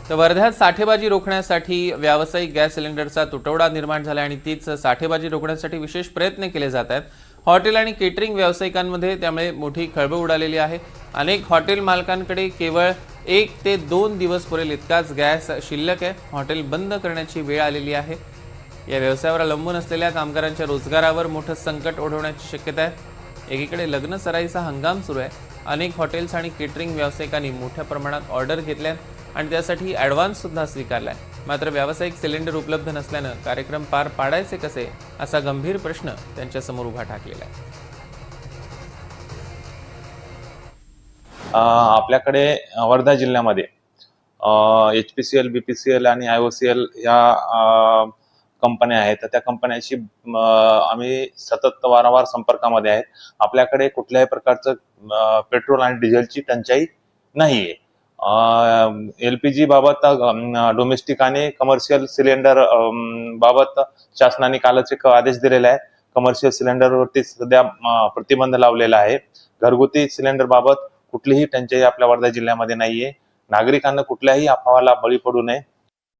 तर वर्ध्यात साठेबाजी रोखण्यासाठी व्यावसायिक गॅस सिलेंडरचा तुटवडा निर्माण झाला आणि तीच साठेबाजी रोखण्यासाठी विशेष प्रयत्न केले जात आहेत। हॉटेल आणि केटरिंग व्यावसायिकांमध्ये त्यामुळे मोठी खळबळ उडालेली आहे। अनेक हॉटेल मालकांकडे केवळ 1 ते 2 दिवस पुरेल इतकाच गॅस शिल्लक आहे। हॉटेल बंद करण्याची वेळ आलेली आहे। या व्यवसायावर अवलंबून असलेल्या कामगारांच्या रोजगारावर मोठं संकट ओढवण्याची शक्यता आहे। एकीकडे लग्न सराईचा हंगाम सुरू आहे। अनेक हॉटेल्स आणि केटरिंग व्यावसायिकांनी मोठ्या प्रमाणात ऑर्डर घेतल्यात आणि त्यासाठी ॲडव्हान्स सुद्धा स्वीकारलाय। मात्र व्यावसायिक सिलेंडर उपलब्ध नसल्यानं कार्यक्रम पार पाडायचे कसे असा गंभीर प्रश्न त्यांच्यासमोर उभा ठाकलेला आहे। आपल्याकडे वर्धा जिल्ह्यामध्ये HPCL, BPCL आणि IOCL या कंपन्या आहेत। त्या कंपन्यांशी आम्ही सतत वारंवार संपर्कामध्ये आहेत। आपल्याकडे कुठल्याही प्रकारचं पेट्रोल आणि डिझेलची टंचाई नाहीये। LPG बाबत डोमेस्टिक आणि कमर्शियल सिलेंडर बाबत शासनाने कालच एक आदेश दिलेला आहे। कमर्शियल सिलेंडरवरती सध्या प्रतिबंध लावलेला आहे। घरगुती सिलेंडर बाबत कुठलीही टंचाई आपल्या वर्धा जिल्ह्यामध्ये नाहीये। नागरिकांना कुठल्याही अफवाला बळी पडू नये